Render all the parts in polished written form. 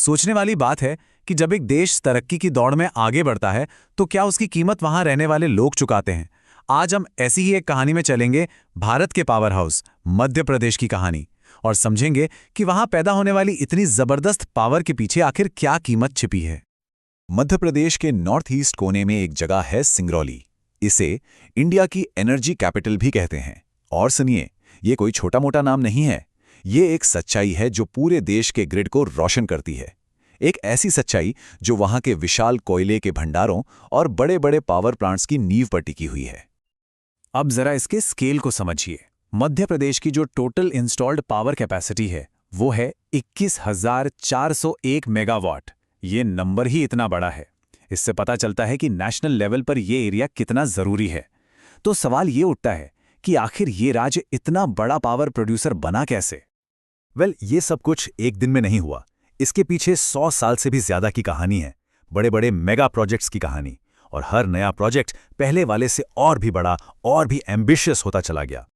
सोचने वाली बात है कि जब एक देश तरक्की की दौड़ में आगे बढ़ता है तो क्या उसकी कीमत वहां रहने वाले लोग चुकाते हैं। आज हम ऐसी ही एक कहानी में चलेंगे, भारत के पावर हाउस मध्य प्रदेश की कहानी, और समझेंगे कि वहां पैदा होने वाली इतनी जबरदस्त पावर के पीछे आखिर क्या कीमत छिपी है। मध्य प्रदेश के नॉर्थ ईस्ट कोने में एक जगह है सिंगरौली। इसे इंडिया की एनर्जी कैपिटल भी कहते हैं। और सुनिए, ये कोई छोटा मोटा नाम नहीं है। ये एक सच्चाई है जो पूरे देश के ग्रिड को रोशन करती है। एक ऐसी सच्चाई जो वहां के विशाल कोयले के भंडारों और बड़े बड़े पावर प्लांट्स की नींव पर टिकी हुई है। अब जरा इसके स्केल को समझिए। मध्य प्रदेश की जो टोटल इंस्टॉल्ड पावर कैपेसिटी है वो है 21,401 मेगावाट। ये नंबर ही इतना बड़ा है। इससे पता चलता है कि नेशनल लेवल पर यह एरिया कितना जरूरी है। तो सवाल ये उठता है कि आखिर ये राज्य इतना बड़ा पावर प्रोड्यूसर बना कैसे। ये सब कुछ एक दिन में नहीं हुआ। इसके पीछे 100 साल से भी ज्यादा की कहानी है। बड़े बड़े मेगा प्रोजेक्ट्स की कहानी। और हर नया प्रोजेक्ट पहले वाले से और भी बड़ा और भी एम्बिशियस होता चला गया।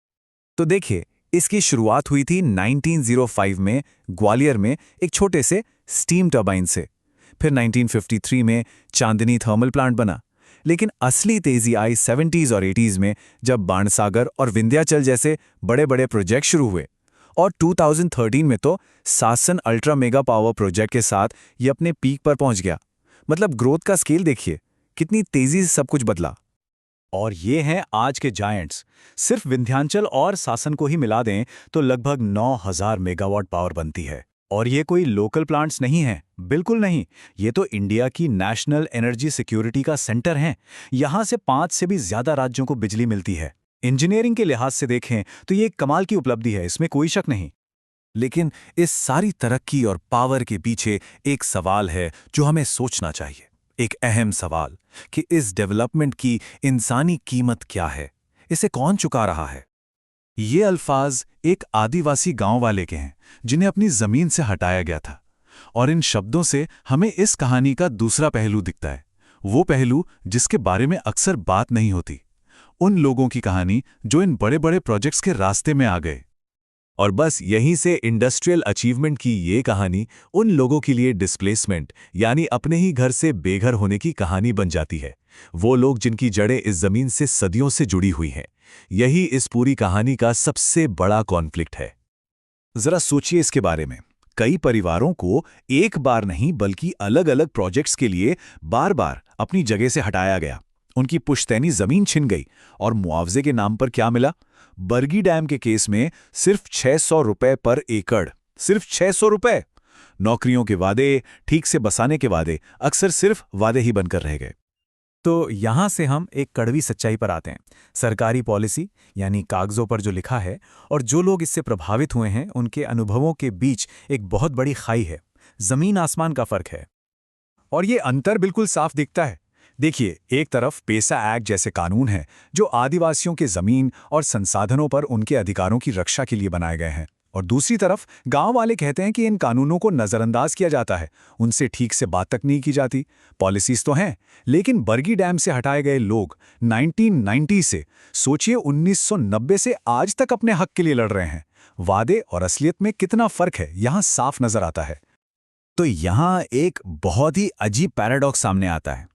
तो देखिए, इसकी शुरुआत हुई थी 1905 में ग्वालियर में एक छोटे से स्टीम टरबाइन से। फिर 1953 में चांदनी थर्मल प्लांट बना। लेकिन असली तेजी आई 70s और 80s में, जब बाणसागर और विंध्याचल जैसे बड़े बड़े प्रोजेक्ट शुरू हुए। और 2013 में तो सासन अल्ट्रा मेगा पावर प्रोजेक्ट के साथ ये अपने पीक पर पहुंच गया। मतलब ग्रोथ का स्केल देखिए, कितनी तेजी से सब कुछ बदला। और ये हैं आज के जायंट्स। सिर्फ विंध्याचल और सासन को ही मिला दें तो लगभग 9,000 मेगावाट पावर बनती है। और ये कोई लोकल प्लांट्स नहीं हैं, बिल्कुल नहीं। ये तो इंडिया की नेशनल एनर्जी सिक्योरिटी का सेंटर है। यहाँ से 5 से भी ज्यादा राज्यों को बिजली मिलती है। इंजीनियरिंग के लिहाज से देखें तो ये एक कमाल की उपलब्धि है, इसमें कोई शक नहीं। लेकिन इस सारी तरक्की और पावर के पीछे एक सवाल है जो हमें सोचना चाहिए। एक अहम सवाल कि इस डेवलपमेंट की इंसानी कीमत क्या है, इसे कौन चुका रहा है। ये अल्फाज एक आदिवासी गांव वाले के हैं जिन्हें अपनी जमीन से हटाया गया था। और इन शब्दों से हमें इस कहानी का दूसरा पहलू दिखता है, वो पहलू जिसके बारे में अक्सर बात नहीं होती। उन लोगों की कहानी जो इन बड़े बड़े प्रोजेक्ट्स के रास्ते में आ गए। और बस यहीं से इंडस्ट्रियल अचीवमेंट की ये कहानी उन लोगों के लिए डिस्प्लेसमेंट यानी अपने ही घर से बेघर होने की कहानी बन जाती है। वो लोग जिनकी जड़ें इस जमीन से सदियों से जुड़ी हुई हैं। यही इस पूरी कहानी का सबसे बड़ा कॉन्फ्लिक्ट है। जरा सोचिए इसके बारे में। कई परिवारों को एक बार नहीं बल्कि अलग अलग प्रोजेक्ट्स के लिए बार बार अपनी जगह से हटाया गया। उनकी पुश्तैनी जमीन छिन गई और मुआवजे के नाम पर क्या मिला? बरगी डैम के केस में सिर्फ 600 रुपए पर एकड़। सिर्फ 600 रुपए। नौकरियों के वादे, ठीक से बसाने के वादे अक्सर सिर्फ वादे ही बनकर रह गए। तो यहां से हम एक कड़वी सच्चाई पर आते हैं। सरकारी पॉलिसी यानी कागजों पर जो लिखा है और जो लोग इससे प्रभावित हुए हैं उनके अनुभवों के बीच एक बहुत बड़ी खाई है। जमीन आसमान का फर्क है। और ये अंतर बिल्कुल साफ दिखता है। देखिए, एक तरफ पेसा एक्ट जैसे कानून हैं जो आदिवासियों के जमीन और संसाधनों पर उनके अधिकारों की रक्षा के लिए बनाए गए हैं, और दूसरी तरफ गांव वाले कहते हैं कि इन कानूनों को नजरअंदाज किया जाता है, उनसे ठीक से बात तक नहीं की जाती। पॉलिसीज तो हैं, लेकिन बरगी डैम से हटाए गए लोग 1990 से सोचिए 1990 से आज तक अपने हक के लिए लड़ रहे हैं। वादे और असलियत में कितना फर्क है यहां साफ नजर आता है। तो यहां एक बहुत ही अजीब पैराडॉक्स सामने आता है।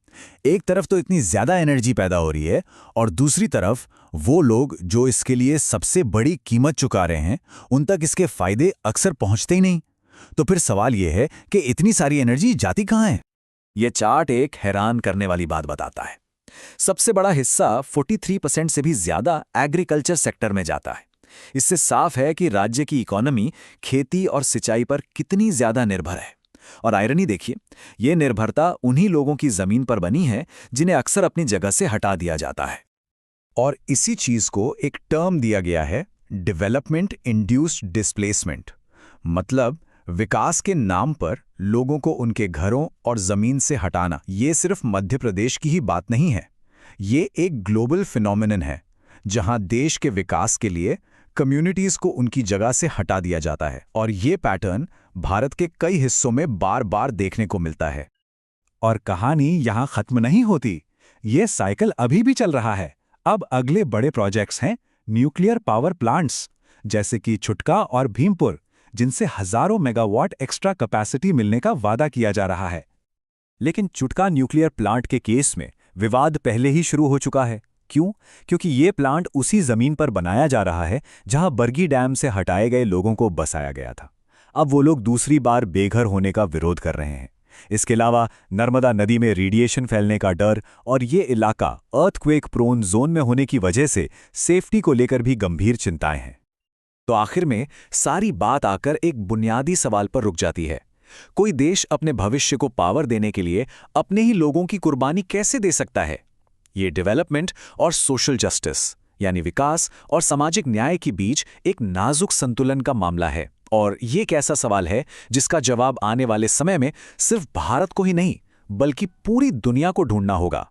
एक तरफ तो इतनी ज्यादा एनर्जी पैदा हो रही है और दूसरी तरफ वो लोग जो इसके लिए सबसे बड़ी कीमत चुका रहे हैं उन तक इसके फायदे अक्सर पहुंचते ही नहीं। तो फिर सवाल यह है कि इतनी सारी एनर्जी जाती कहां है? यह चार्ट एक हैरान करने वाली बात बताता है। सबसे बड़ा हिस्सा 43% से भी ज्यादा एग्रीकल्चर सेक्टर में जाता है। इससे साफ है कि राज्य की इकोनॉमी खेती और सिंचाई पर कितनी ज्यादा निर्भर है। और आयरनी देखिए, यह निर्भरता उन्हीं लोगों की जमीन पर बनी है जिन्हें अक्सर अपनी जगह से हटा दिया जाता है। और इसी चीज को एक टर्म दिया गया है, डेवलपमेंट इंड्यूस्ड डिस्प्लेसमेंट। मतलब विकास के नाम पर लोगों को उनके घरों और जमीन से हटाना। ये सिर्फ मध्य प्रदेश की ही बात नहीं है। ये एक ग्लोबल फिनोमिनन है जहां देश के विकास के लिए कम्युनिटीज को उनकी जगह से हटा दिया जाता है। और ये पैटर्न भारत के कई हिस्सों में बार बार देखने को मिलता है। और कहानी यहां खत्म नहीं होती। ये साइकिल अभी भी चल रहा है। अब अगले बड़े प्रोजेक्ट्स हैं न्यूक्लियर पावर प्लांट्स, जैसे कि छुटका और भीमपुर, जिनसे हजारों मेगावाट एक्स्ट्रा कैपेसिटी मिलने का वादा किया जा रहा है। लेकिन चुटका न्यूक्लियर प्लांट के केस में विवाद पहले ही शुरू हो चुका है। क्यों? क्योंकि ये प्लांट उसी जमीन पर बनाया जा रहा है जहां बरगी डैम से हटाए गए लोगों को बसाया गया था। अब वो लोग दूसरी बार बेघर होने का विरोध कर रहे हैं। इसके अलावा नर्मदा नदी में रेडिएशन फैलने का डर और ये इलाका अर्थक्वेक प्रोन जोन में होने की वजह से सेफ्टी को लेकर भी गंभीर चिंताएं हैं। तो आखिर में सारी बात आकर एक बुनियादी सवाल पर रुक जाती है। कोई देश अपने भविष्य को पावर देने के लिए अपने ही लोगों की कुर्बानी कैसे दे सकता है? ये डेवलपमेंट और सोशल जस्टिस यानी विकास और सामाजिक न्याय के बीच एक नाजुक संतुलन का मामला है। और ये एक ऐसा सवाल है जिसका जवाब आने वाले समय में सिर्फ भारत को ही नहीं बल्कि पूरी दुनिया को ढूंढना होगा।